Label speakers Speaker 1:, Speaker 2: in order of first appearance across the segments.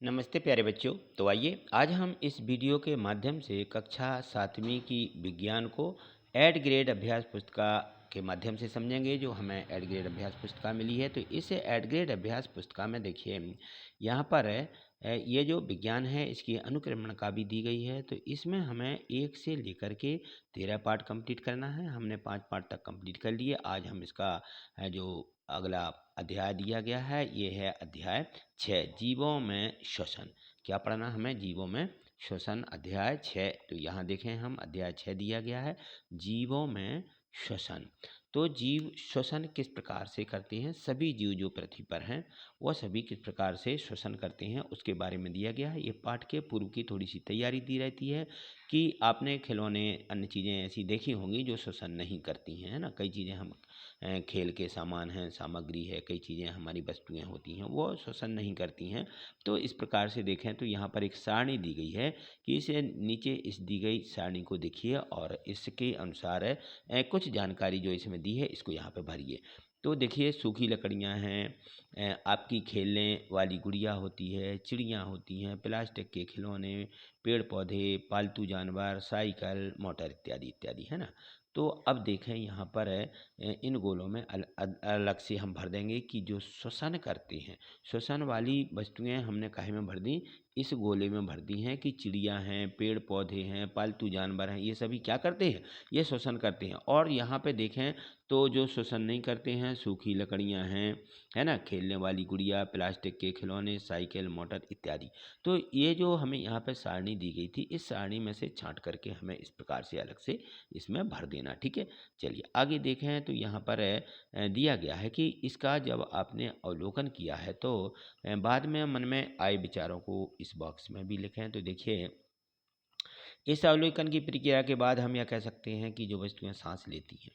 Speaker 1: नमस्ते प्यारे बच्चों। तो आइए आज हम इस वीडियो के माध्यम से कक्षा 7वीं की विज्ञान को एड ग्रेड अभ्यास पुस्तिका के माध्यम से समझेंगे, जो हमें एड ग्रेड अभ्यास पुस्तिका मिली है। तो इस एड ग्रेड अभ्यास पुस्तिका में देखिए यहाँ पर ये जो विज्ञान है इसकी अनुक्रमणिका भी दी गई है। तो इसमें हमें 1 से लेकर के 13 पार्ट कंप्लीट करना है। हमने 5 पार्ट तक कंप्लीट कर लिए। आज हम इसका जो अगला अध्याय दिया गया है ये है अध्याय 6, जीवों में श्वसन। क्या पढ़ना हमें? जीवों में श्वसन, अध्याय 6। तो यहाँ देखें हम अध्याय 6 दिया गया है, जीवों में श्वसन। तो जीव श्वसन किस प्रकार से करते हैं? सभी जीव जो पृथ्वी पर हैं वह सभी किस प्रकार से श्वसन करते हैं उसके बारे में दिया गया है। ये पाठ के पूर्व की थोड़ी सी तैयारी दी रहती है कि आपने खिलौने अन्य चीज़ें ऐसी देखी होंगी जो श्वसन नहीं करती हैं, है ना। कई चीज़ें हम खेल के सामान हैं, सामग्री है, कई चीज़ें हमारी वस्तुएं होती हैं वो श्वसन नहीं करती हैं। तो इस प्रकार से देखें तो यहाँ पर एक सारणी दी गई है कि इसे नीचे इस दी गई सारणी को देखिए और इसके अनुसार कुछ जानकारी जो इसमें दी है इसको यहाँ पे भरिए। तो देखिए सूखी लकड़ियाँ हैं, आपकी खेलने वाली गुड़िया होती है, चिड़ियाँ होती हैं, प्लास्टिक के खिलौने, पेड़ पौधे, पालतू जानवर, साइकिल, मोटर इत्यादि इत्यादि, है ना। तो अब देखें यहाँ पर इन गोलों में अलग से हम भर देंगे कि जो श्वसन करते हैं, श्वसन वाली वस्तुएं हमने काहे में भर दी? इस गोले में भर दी हैं कि चिड़िया हैं, पेड़ पौधे हैं, पालतू जानवर हैं, ये सभी क्या करते हैं? ये श्वसन करते हैं। और यहाँ पे देखें तो जो श्वसन नहीं करते हैं, सूखी लकड़ियाँ हैं, है ना, खेलने वाली गुड़िया, प्लास्टिक के खिलौने, साइकिल, मोटर इत्यादि। तो ये जो हमें यहाँ पे सारणी दी गई थी, इस सारणी में से छांट करके हमें इस प्रकार से अलग से इसमें भर देना, ठीक है। चलिए आगे देखें तो यहाँ पर दिया गया है कि इसका जब आपने अवलोकन किया है तो बाद में मन में आए विचारों को इस बॉक्स में भी लिखें। तो देखिए इस अवलोकन की प्रक्रिया के बाद हम यह कह सकते हैं कि जो वस्तुएं सांस लेती हैं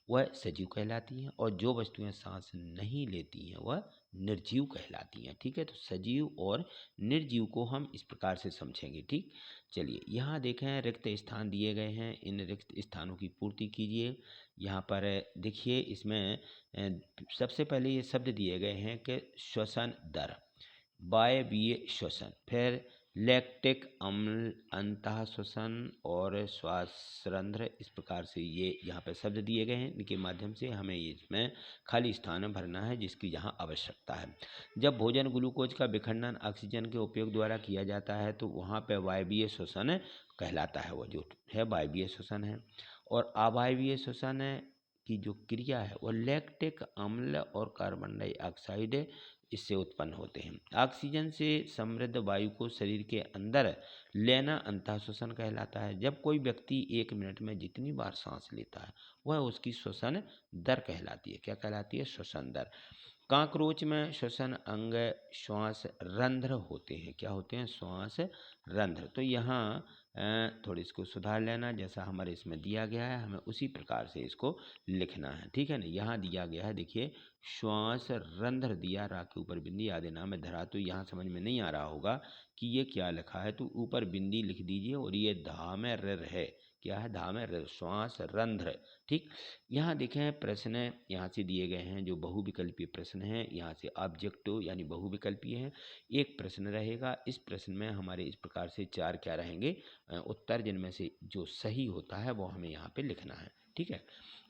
Speaker 1: वह सजीव कहलाती हैं और जो वस्तुएं सांस नहीं लेती हैं वह निर्जीव कहलाती हैं, ठीक है। तो सजीव और निर्जीव को हम इस प्रकार से समझेंगे, ठीक। चलिए यहाँ देखें रिक्त स्थान दिए गए हैं, इन रिक्त स्थानों की पूर्ति कीजिए। यहाँ पर देखिए इसमें सबसे पहले ये शब्द दिए गए हैं कि श्वसन दर, वायवीय श्वसन, फिर लैक्टिक अम्ल, अंतः श्वसन और श्वासरंध्र। इस प्रकार से ये यहाँ पे शब्द दिए गए हैं, इनके माध्यम से हमें इसमें खाली स्थान भरना है जिसकी यहाँ आवश्यकता है। जब भोजन ग्लूकोज का विखंडन ऑक्सीजन के उपयोग द्वारा किया जाता है तो वहाँ पे वायवीय श्वसन कहलाता है, वो जो है वायवीय श्वसन है। और अवायवीय श्वसन की जो क्रिया है वो लैक्टिक अम्ल और कार्बन डाइऑक्साइड इससे उत्पन्न होते हैं। ऑक्सीजन से समृद्ध वायु को शरीर के अंदर लेना अंतः श्वसन कहलाता है। जब कोई व्यक्ति 1 मिनट में जितनी बार सांस लेता है वह उसकी श्वसन दर कहलाती है। क्या कहलाती है? श्वसन दर। काकरोच में श्वसन अंग श्वास रंध्र होते हैं। क्या होते हैं? श्वास रंध्र। तो यहाँ थोड़ी इसको सुधार लेना, जैसा हमारे इसमें दिया गया है हमें उसी प्रकार से इसको लिखना है, ठीक है ना। यहाँ दिया गया है देखिए श्वास रंध्र दिया, रा के ऊपर बिंदी आदि नाम है धरा। तो यहाँ समझ में नहीं आ रहा होगा कि ये क्या लिखा है, तो ऊपर बिंदी लिख दीजिए और ये धा में ऋ है। क्या है? धा में ऋ, श्वास रंध्र, ठीक। यहाँ देखें प्रश्न यहाँ से दिए गए हैं जो बहुविकल्पीय प्रश्न हैं, यहाँ से ऑब्जेक्टिव यानी बहुविकल्पीय हैं। एक प्रश्न रहेगा, इस प्रश्न में हमारे इस प्रकार से 4 क्या रहेंगे उत्तर, जिनमें से जो सही होता है वो हमें यहाँ पे लिखना है, ठीक है।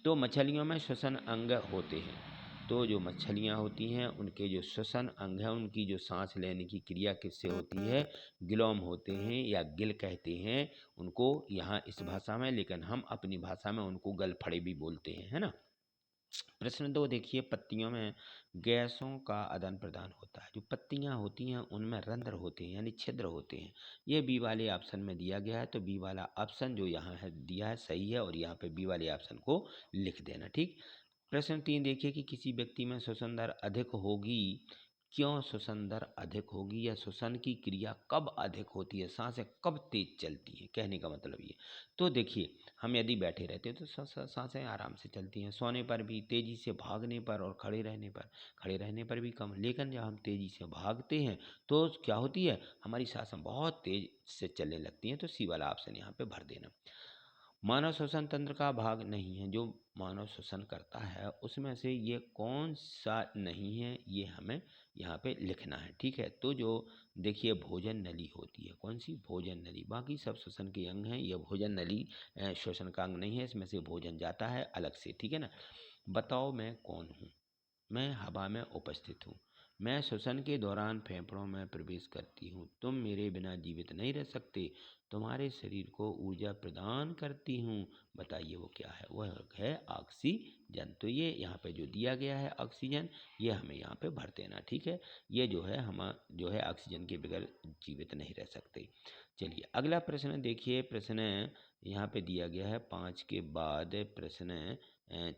Speaker 1: तो मछलियों में श्वसन अंग होते हैं। तो जो मछलियाँ होती हैं उनके जो श्वसन अंग हैं, उनकी जो सांस लेने की क्रिया किससे होती है? गिलोम होते हैं या गिल कहते हैं उनको यहाँ इस भाषा में, लेकिन हम अपनी भाषा में उनको गलफड़े भी बोलते हैं, है ना। प्रश्न 2 देखिए, पत्तियों में गैसों का आदान प्रदान होता है। जो पत्तियां होती हैं उनमें रंध्र होते हैं यानी छिद्र होते हैं। ये बी वाले ऑप्शन में दिया गया है, तो बी वाला ऑप्शन जो यहाँ है दिया है सही है और यहाँ पे बी वाले ऑप्शन को लिख देना, ठीक। प्रश्न 3 देखिए कि किसी व्यक्ति में श्वसन दर अधिक होगी, क्यों श्वसन दर अधिक होगी या श्वसन की क्रिया कब अधिक होती है, सांसें कब तेज चलती हैं, कहने का मतलब ये। तो देखिए हम यदि बैठे रहते हैं तो सांसें आराम से चलती हैं, सोने पर भी, तेज़ी से भागने पर और खड़े रहने पर भी कम। लेकिन जब हम तेज़ी से भागते हैं तो क्या होती है? हमारी सांसें बहुत तेज़ से चलने लगती हैं। तो सी वाला ऑप्शन यहाँ पे भर देना। मानव श्वसन तंत्र का भाग नहीं है। जो मानव श्वसन करता है उसमें से ये कौन सा नहीं है, ये हमें यहाँ पे लिखना है। ठीक है, तो जो देखिए भोजन नली होती है, कौन सी? भोजन नली। बाकी सब श्वसन के अंग हैं, ये भोजन नली श्वसन का अंग नहीं है, इसमें से भोजन जाता है अलग से। ठीक है ना। बताओ मैं कौन हूँ? मैं हवा में उपस्थित हूँ। मैं श्वसन के दौरान फेफड़ों में प्रवेश करती हूँ। तुम मेरे बिना जीवित नहीं रह सकते। तुम्हारे शरीर को ऊर्जा प्रदान करती हूँ। बताइए वो क्या है? वह है ऑक्सीजन। तो ये यहाँ पे जो दिया गया है ऑक्सीजन, ये हमें यहाँ पे भर देना। ठीक है, ये जो है हम जो है ऑक्सीजन के बगैर जीवित नहीं रह सकते। चलिए अगला प्रश्न देखिए। प्रश्न यहाँ पे दिया गया है 5 के बाद प्रश्न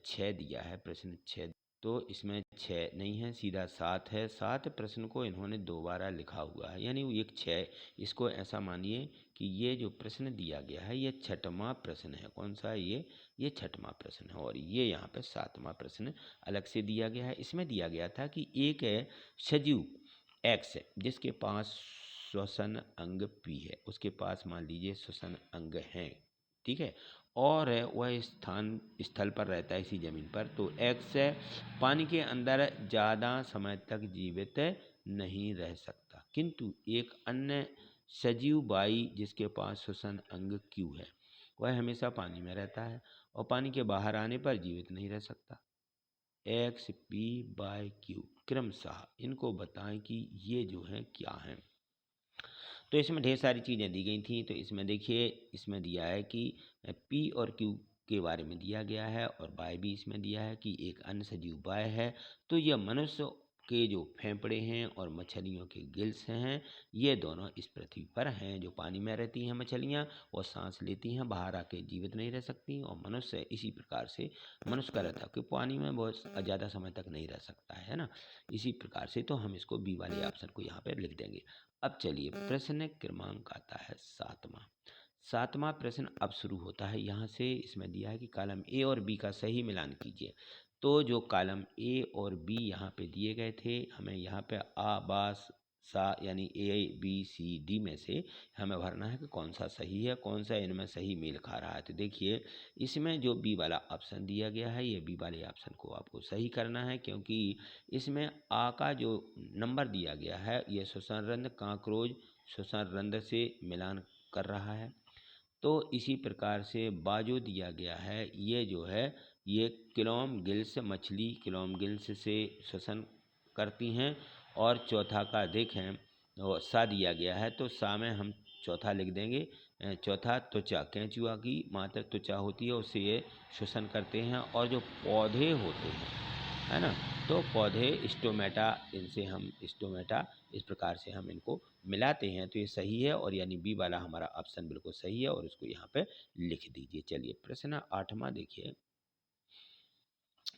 Speaker 1: 6 दिया है। प्रश्न 6 तो इसमें 6 नहीं है, सीधा 7 है। 7 प्रश्न को इन्होंने दोबारा लिखा हुआ है, यानी वो एक 6। इसको ऐसा मानिए कि ये जो प्रश्न दिया गया है ये 6वां प्रश्न है। कौन सा है ये? ये 6वां प्रश्न है। और ये यहाँ पे 7वां प्रश्न अलग से दिया गया है। इसमें दिया गया था कि एक है सजीव एक्स है जिसके पास श्वसन अंग पी है, उसके पास मान लीजिए श्वसन अंग हैं। ठीक है, और वह स्थल पर रहता है, इसी ज़मीन पर। तो एक्स पानी के अंदर ज़्यादा समय तक जीवित नहीं रह सकता, किंतु एक अन्य सजीव बाई जिसके पास श्वसन अंग क्यू है, वह हमेशा पानी में रहता है और पानी के बाहर आने पर जीवित नहीं रह सकता। एक्स पी बाय क्यू क्रमशः इनको बताएं कि ये जो है क्या है। तो इसमें ढेर सारी चीज़ें दी गई थी। तो इसमें देखिए, इसमें दिया है कि पी और क्यू के बारे में दिया गया है, और बाय भी इसमें दिया है कि एक अन्य सजीव बाय है। तो यह मनुष्य के जो फेफड़े हैं और मछलियों के गिल्स हैं, ये दोनों इस पृथ्वी पर हैं। जो पानी में रहती हैं मछलियाँ, वो सांस लेती हैं, बाहर आके जीवित नहीं रह सकती। और मनुष्य इसी प्रकार से मनुष्य का रहता है कि पानी में बहुत ज़्यादा समय तक नहीं रह सकता है ना। इसी प्रकार से तो हम इसको बी वाले ऑप्शन को यहाँ पर लिख देंगे। अब चलिए प्रश्न क्रमांक आता है 7वां। 7वां प्रश्न अब शुरू होता है यहाँ से। इसमें दिया है कि कॉलम ए और बी का सही मिलान कीजिए। तो जो कॉलम ए और बी यहाँ पे दिए गए थे, हमें यहाँ पे आ बा सा यानी ए बी सी डी में से हमें भरना है कि कौन सा सही है, कौन सा इनमें सही मेल खा रहा है। तो देखिए इसमें जो बी वाला ऑप्शन दिया गया है, ये बी वाले ऑप्शन को आपको सही करना है, क्योंकि इसमें आ का जो नंबर दिया गया है ये श्वसन रंध्र कांक्रोज श्वसन रंध्र से मिलान कर रहा है। तो इसी प्रकार से बाजो दिया गया है, ये जो है ये क्लोम गिल्स मछली क्लोम गिल्स से श्वसन करती हैं। और चौथा का देखें वो सा दिया गया है, तो सा में हम चौथा लिख देंगे। चौथा त्वचा, केंचुआ की मात्र त्वचा होती है, उससे ये श्वसन करते हैं। और जो पौधे होते हैं, है ना, तो पौधे स्टोमेटा, इनसे हम स्टोमेटा, इस प्रकार से हम इनको मिलाते हैं। तो ये सही है, और यानी बी वाला हमारा ऑप्शन बिल्कुल सही है, और इसको यहाँ पे लिख दीजिए। चलिए प्रश्न 8वां देखिए।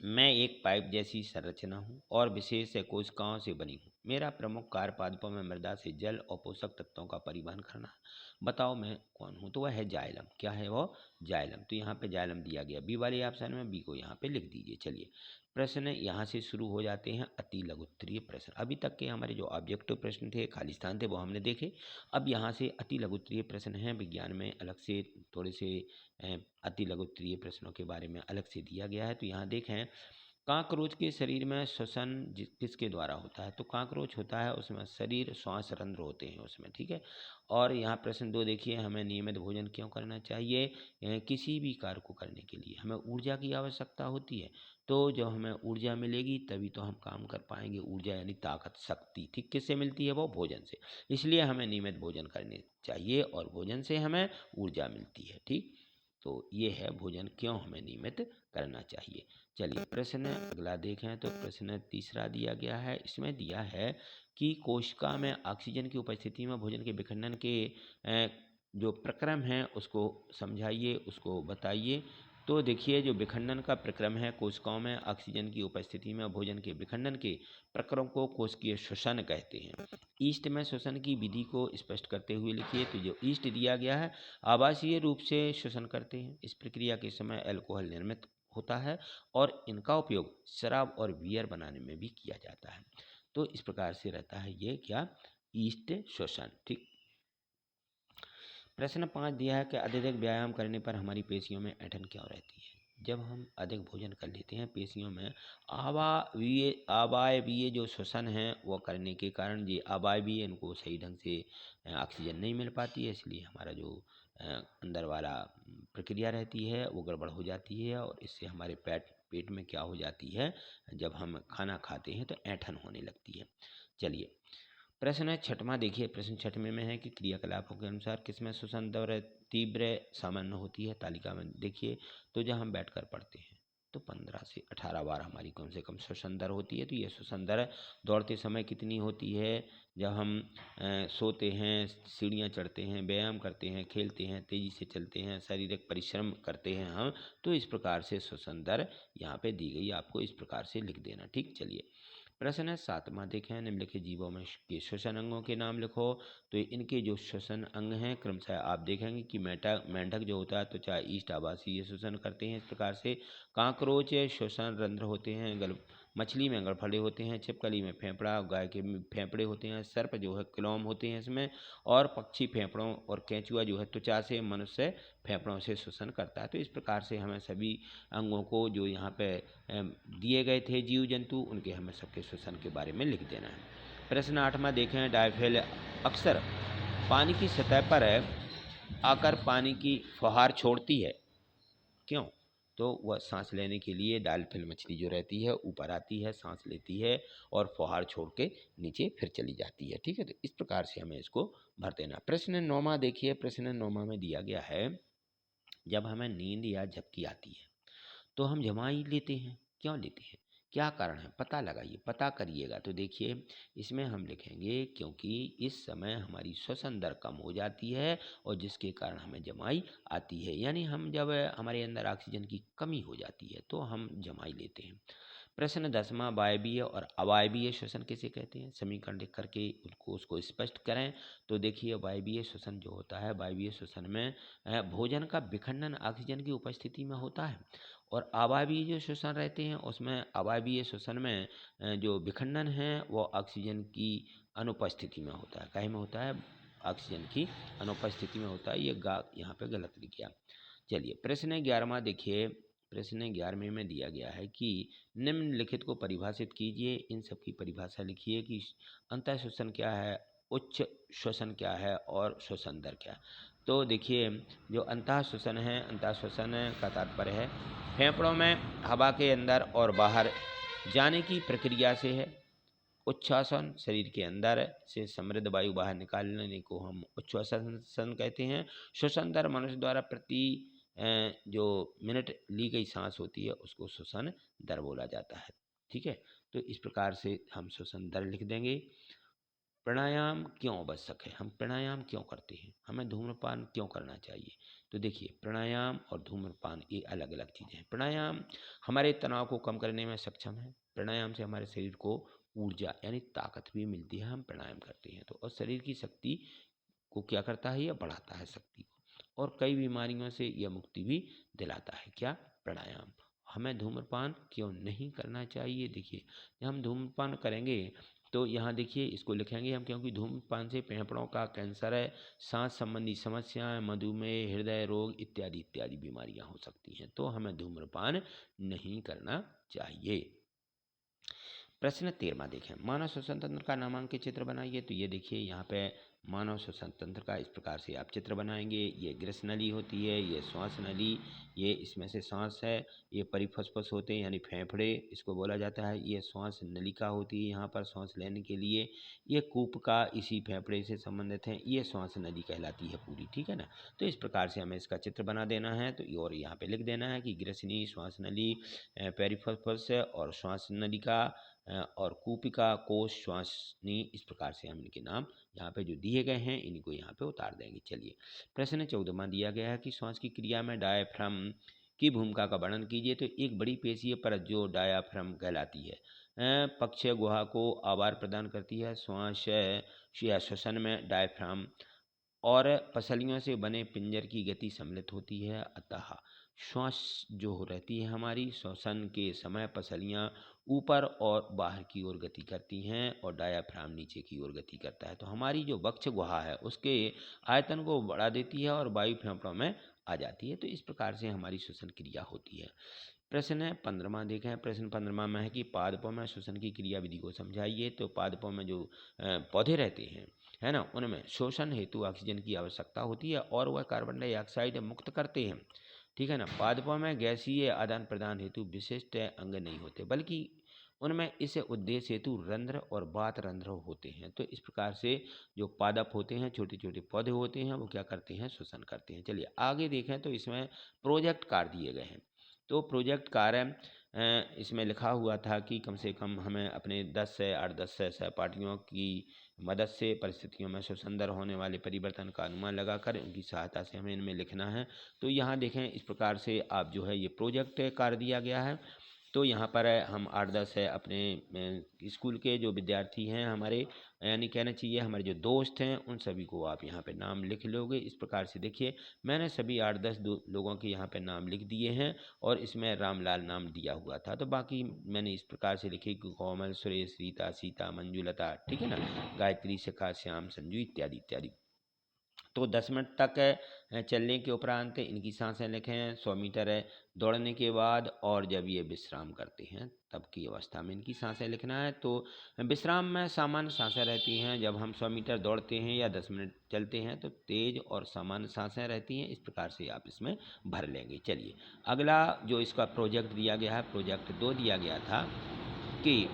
Speaker 1: मैं एक पाइप जैसी संरचना हूँ और विशेष कोशिकाओं से बनी हूँ। मेरा प्रमुख कार्य पादपों में मृदा से जल और पोषक तत्वों का परिवहन करना है। बताओ मैं कौन हूँ? तो वह है जाइलम। क्या है वो? जाइलम। तो यहाँ पे जाइलम दिया गया बी वाले ऑप्शन में, बी को यहाँ पे लिख दीजिए। चलिए प्रश्न यहाँ से शुरू हो जाते हैं अति लघुत्तरीय प्रश्न। अभी तक के हमारे जो ऑब्जेक्टिव प्रश्न थे, खालिस्तान थे, वो हमने देखे। अब यहाँ से अति लघुत्तरीय प्रश्न हैं। विज्ञान में अलग से थोड़े से अति लघुत्तरीय प्रश्नों के बारे में अलग से दिया गया है। तो यहाँ देखें, काकरोच के शरीर में श्वसन किसके द्वारा होता है? तो काकरोच होता है, उसमें शरीर श्वास रंध्र होते हैं उसमें। ठीक है, और यहाँ प्रश्न 2 देखिए, हमें नियमित भोजन क्यों करना चाहिए? किसी भी कार्य को करने के लिए हमें ऊर्जा की आवश्यकता होती है। तो जब हमें ऊर्जा मिलेगी तभी तो हम काम कर पाएंगे। ऊर्जा यानी ताकत, शक्ति, ठीक, किससे मिलती है? वो भोजन से। इसलिए हमें नियमित भोजन करने चाहिए, और भोजन से हमें ऊर्जा मिलती है। ठीक, तो ये है भोजन क्यों हमें नियमित करना चाहिए। चलिए प्रश्न अगला देखें। तो प्रश्न 3 दिया गया है। इसमें दिया है कि कोशिका में ऑक्सीजन की उपस्थिति में भोजन के विखंडन के जो प्रक्रम है उसको समझाइए, उसको बताइए। तो देखिए, जो विखंडन का प्रक्रम है, कोशिकाओं में ऑक्सीजन की उपस्थिति में भोजन के विखंडन के प्रक्रम को कोशिकीय श्वसन कहते हैं। ईस्ट में श्वसन की विधि को स्पष्ट करते हुए लिखिए। तो जो ईस्ट दिया गया है, आवासीय रूप से श्वसन करते हैं। इस प्रक्रिया के समय अल्कोहल निर्मित होता है, और इनका उपयोग शराब और बियर बनाने में भी किया जाता है। तो इस प्रकार से रहता है ये क्या? ईस्ट श्वसन। ठीक, प्रश्न 5 दिया है कि अत्यधिक व्यायाम करने पर हमारी पेशियों में ऐंठन क्यों रहती है। जब हम अधिक भोजन कर लेते हैं, पेशियों में अवायवीय जो श्वसन है वो करने के कारण ये अवायवीय इनको सही ढंग से ऑक्सीजन नहीं मिल पाती है, इसलिए हमारा जो अंदर वाला प्रक्रिया रहती है वो गड़बड़ हो जाती है और इससे हमारे पेट में क्या हो जाती है, जब हम खाना खाते हैं तो ऐंठन होने लगती है। चलिए प्रश्न छठवां देखिए, प्रश्न छठवें में है कि क्रियाकलापों के अनुसार किसमें श्वसन दर तीव्र सामान्य होती है। तालिका में देखिए, तो जब हम बैठकर पढ़ते हैं तो 15 से 18 बार हमारी कम से कम श्वसन दर होती है। तो ये श्वसन दर दौड़ते समय कितनी होती है, जब हम सोते हैं, सीढ़ियाँ चढ़ते हैं, व्यायाम करते हैं, खेलते हैं, तेज़ी से चलते हैं, शारीरिक परिश्रम करते हैं हम, तो इस प्रकार से श्वसन दर यहाँ पे दी गई, आपको इस प्रकार से लिख देना। ठीक, चलिए प्रश्न है 7वां देखें, निम्नलिखित जीवों में के श्वसन अंगों के नाम लिखो। तो इनके जो श्वसन अंग हैं क्रमशः आप देखेंगे कि मेंढक जो होता है त्वचा ईस्ट आवासीय श्वसन करते हैं इस प्रकार से। कांकरोच श्वसन रंध्र होते हैं, मछली में गलफड़े होते हैं, छिपकली में फेफड़ा, गाय के फेफड़े होते हैं, सर्प जो है क्लोम होते हैं इसमें, और पक्षी फेफड़ों, और केंचुआ जो है त्वचा से, मनुष्य फेफड़ों से श्वसन करता है। तो इस प्रकार से हमें सभी अंगों को जो यहाँ पे दिए गए थे जीव जंतु, उनके हमें सबके श्वसन के बारे में लिख देना है। प्रश्न 8वां देखें, डायफेल अक्सर पानी की सतह पर आकर पानी की फुहार छोड़ती है, क्यों? तो वह सांस लेने के लिए डायफिल मछली जो रहती है ऊपर आती है, सांस लेती है और फुहार छोड़ के नीचे फिर चली जाती है। ठीक है, तो इस प्रकार से हमें इसको भर देना। प्रश्न 9वां देखिए, प्रश्न 9वां में दिया गया है, जब हमें नींद या झपकी आती है तो हम जमाई लेते हैं, क्यों लेते हैं, क्या कारण है, पता लगाइए, पता करिएगा। तो देखिए इसमें हम लिखेंगे क्योंकि इस समय हमारी श्वसन दर कम हो जाती है और जिसके कारण हमें जमाई आती है, यानी हम जब हमारे अंदर ऑक्सीजन की कमी हो जाती है तो हम जमाई लेते हैं। प्रश्न 10वां, वायवीय और अवायवीय श्वसन किसे कहते हैं, समीकरण लिख करके उसको स्पष्ट करें। तो देखिए वायवीय श्वसन जो होता है, वायवीय श्वसन में भोजन का विखंडन ऑक्सीजन की उपस्थिति में होता है, और अवायवीय जो श्वसन रहते हैं उसमें, अवायवीय श्वसन में जो विखंडन है वो ऑक्सीजन की अनुपस्थिति में होता है। काहे में होता है, ऑक्सीजन की अनुपस्थिति में होता है। ये यहाँ पे गलत लिख गया। चलिए प्रश्न 11वां देखिए, प्रश्न 11वें में दिया गया है कि निम्नलिखित को परिभाषित कीजिए। इन सब की परिभाषा लिखिए कि अंतः श्वसन क्या है, उच्च श्वसन क्या है और श्वसन दर क्या है। तो देखिए जो अंतः श्वसन है, अंतः श्वसन का तात्पर्य है फेफड़ों में हवा के अंदर और बाहर जाने की प्रक्रिया से है। उच्छ्वासन शरीर के अंदर से समृद्ध वायु बाहर निकालने को हम उच्छ्वासन कहते हैं। श्वसन दर मनुष्य द्वारा प्रति जो मिनट ली गई सांस होती है उसको श्वसन दर बोला जाता है। ठीक है, तो इस प्रकार से हम श्वसन दर लिख देंगे। प्राणायाम क्यों आवश्यक है, हम प्राणायाम क्यों करते हैं, हमें धूम्रपान क्यों करना चाहिए। तो देखिए प्राणायाम और धूम्रपान ये अलग अलग चीज़ें हैं। प्राणायाम हमारे तनाव को कम करने में सक्षम है। प्राणायाम से हमारे शरीर को ऊर्जा यानी ताकत भी मिलती है, हम प्राणायाम करते हैं तो, और शरीर की शक्ति को क्या करता है, यह बढ़ाता है शक्ति को, और कई बीमारियों से यह मुक्ति भी दिलाता है। क्या, प्राणायाम। हमें धूम्रपान क्यों नहीं करना चाहिए, देखिए जब हम धूम्रपान करेंगे तो यहाँ देखिए इसको लिखेंगे हम, क्योंकि धूम्रपान से फेफड़ों का कैंसर है, सांस संबंधी समस्याएं, मधुमेह, हृदय रोग इत्यादि इत्यादि बीमारियां हो सकती हैं, तो हमें धूम्रपान नहीं करना चाहिए। प्रश्न 13वां देखें, मानव श्वसन तंत्र का नामांकित चित्र बनाइए। तो ये देखिए यहाँ पे मानव श्वसन तंत्र का इस प्रकार से आप चित्र बनाएंगे। ये ग्रस नली होती है, ये श्वास नली, ये इसमें से सांस है, ये परिफुस्फुस होते हैं यानी फेफड़े इसको बोला जाता है, ये श्वास नलिका होती है यहाँ पर सांस लेने के लिए, ये कूपका इसी फेफड़े से संबंधित है, ये श्वास नली कहलाती है पूरी। ठीक है ना, तो इस प्रकार से हमें इसका चित्र बना देना है। तो और यहाँ पे लिख देना है कि ग्रसनी, श्वास नली, पेरिफुस्फुस और श्वास नलिका और कूपिका, कोश, श्वासनी, इस प्रकार से हम इनके नाम यहाँ पे जो दिए गए हैं इनको यहाँ पे उतार देंगे। चलिए प्रश्न 14वां दिया गया है कि श्वास की क्रिया में डायाफ्राम की भूमिका का वर्णन कीजिए। तो एक बड़ी पेशीय परत जो डायाफ्राम कहलाती है पक्षीय गुहा को आवार प्रदान करती है। श्वास या श्वसन में डायाफ्राम और पसलियों से बने पिंजर की गति सम्मिलित होती है, अतः श्वास जो रहती है हमारी, श्वसन के समय पसलियाँ ऊपर और बाहर की ओर गति करती हैं और डायाफ्राम नीचे की ओर गति करता है। तो हमारी जो वक्ष गुहा है उसके आयतन को बढ़ा देती है और वायु फेफड़ों में आ जाती है। तो इस प्रकार से हमारी श्वसन क्रिया होती है। प्रश्न 15वां देखें। प्रश्न 15वां में है कि पादपों में श्वसन की क्रिया विधि को समझाइए। तो पादपों में जो पौधे रहते हैं, है ना, उनमें शोषण हेतु ऑक्सीजन की आवश्यकता होती है और वह कार्बन डाइऑक्साइड मुक्त करते हैं। ठीक है ना। पादपों में गैसीय आदान प्रदान हेतु विशिष्ट अंग नहीं होते, बल्कि उनमें इस उद्देश्य हेतु रंध्र और वात रंध्र होते हैं। तो इस प्रकार से जो पादप होते हैं, छोटे छोटे पौधे होते हैं, वो क्या करते हैं, श्वसन करते हैं। चलिए आगे देखें। तो इसमें प्रोजेक्ट कार्य दिए गए हैं। तो प्रोजेक्ट कार्य इसमें लिखा हुआ था कि कम से कम हमें अपने 10 से 8-10 सहपाठियों की मदद से परिस्थितियों में श्वसन होने वाले परिवर्तन का अनुमान लगाकर उनकी सहायता से हमें इनमें लिखना है। तो यहाँ देखें, इस प्रकार से आप जो है ये प्रोजेक्ट कार्य दिया गया है। तो यहाँ पर हम 8-10 अपने स्कूल के जो विद्यार्थी हैं हमारे, यानी कहना चाहिए हमारे जो दोस्त हैं, उन सभी को आप यहाँ पे नाम लिख लोगे। इस प्रकार से देखिए, मैंने सभी 8-10 लोगों के यहाँ पे नाम लिख दिए हैं और इसमें रामलाल नाम दिया हुआ था। तो बाकी मैंने इस प्रकार से लिखे कि कोमल, सुरेश, रीता, सीता, मंजुलता, ठीक है ना, गायत्री, शिखा, श्याम, संजू इत्यादि इत्यादि। तो 10 मिनट तक चलने के उपरांत इनकी सांसें लिखें। 100 मीटर दौड़ने के बाद और जब ये विश्राम करते हैं तब की अवस्था में इनकी सांसें लिखना है। तो विश्राम में सामान्य सांसें रहती हैं। जब हम 100 मीटर दौड़ते हैं या 10 मिनट चलते हैं तो तेज और सामान्य सांसें रहती हैं। इस प्रकार से आप इसमें भर लेंगे। चलिए अगला जो इसका प्रोजेक्ट दिया गया है, प्रोजेक्ट 2 दिया गया था कि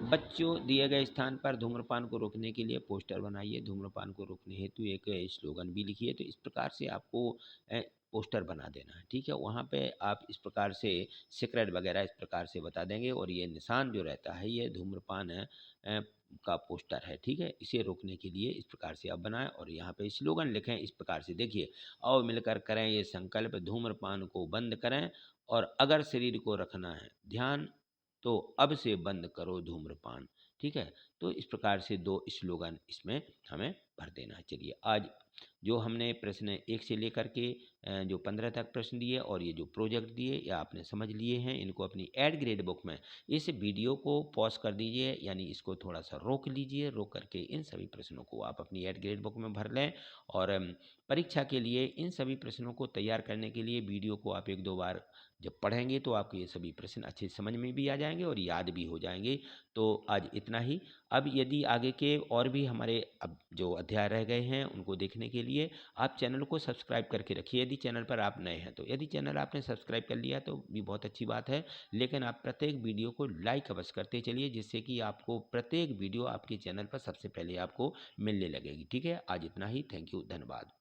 Speaker 1: बच्चों दिए गए स्थान पर धूम्रपान को रोकने के लिए पोस्टर बनाइए। धूम्रपान को रोकने हेतु एक स्लोगन भी लिखिए। तो इस प्रकार से आपको पोस्टर बना देना है। ठीक है, वहाँ पे आप इस प्रकार से सिगरेट वगैरह इस प्रकार से बता देंगे और ये निशान जो रहता है ये धूम्रपान का पोस्टर है। ठीक है, इसे रोकने के लिए इस प्रकार से आप बनाएं और यहाँ पे स्लोगन लिखें इस प्रकार से। देखिए, आओ मिलकर करें ये संकल्प, धूम्रपान को बंद करें और अगर शरीर को रखना है ध्यान तो अब से बंद करो धूम्रपान। ठीक है, तो इस प्रकार से 2 स्लोगन इसमें हमें भर देना है। चलिए आज जो हमने प्रश्न 1 से लेकर के जो 15 तक प्रश्न दिए और ये जो प्रोजेक्ट दिए या आपने समझ लिए हैं, इनको अपनी एड ग्रेड बुक में इस वीडियो को पॉज कर दीजिए, यानी इसको थोड़ा सा रोक लीजिए। रोक करके इन सभी प्रश्नों को आप अपनी एड ग्रेड बुक में भर लें और परीक्षा के लिए इन सभी प्रश्नों को तैयार करने के लिए वीडियो को आप 1-2 बार जब पढ़ेंगे तो आपको ये सभी प्रश्न अच्छे समझ में भी आ जाएंगे और याद भी हो जाएंगे। तो आज इतना ही। अब यदि आगे के और भी हमारे अब जो अध्याय रह गए हैं उनको देखने के लिए आप चैनल को सब्सक्राइब करके रखिए, यदि चैनल पर आप नए हैं तो। यदि चैनल आपने सब्सक्राइब कर लिया तो भी बहुत अच्छी बात है, लेकिन आप प्रत्येक वीडियो को लाइक अवश्य करते चलिए, जिससे कि आपको प्रत्येक वीडियो आपके चैनल पर सबसे पहले आपको मिलने लगेगी। ठीक है, आज इतना ही। थैंक यू, धन्यवाद।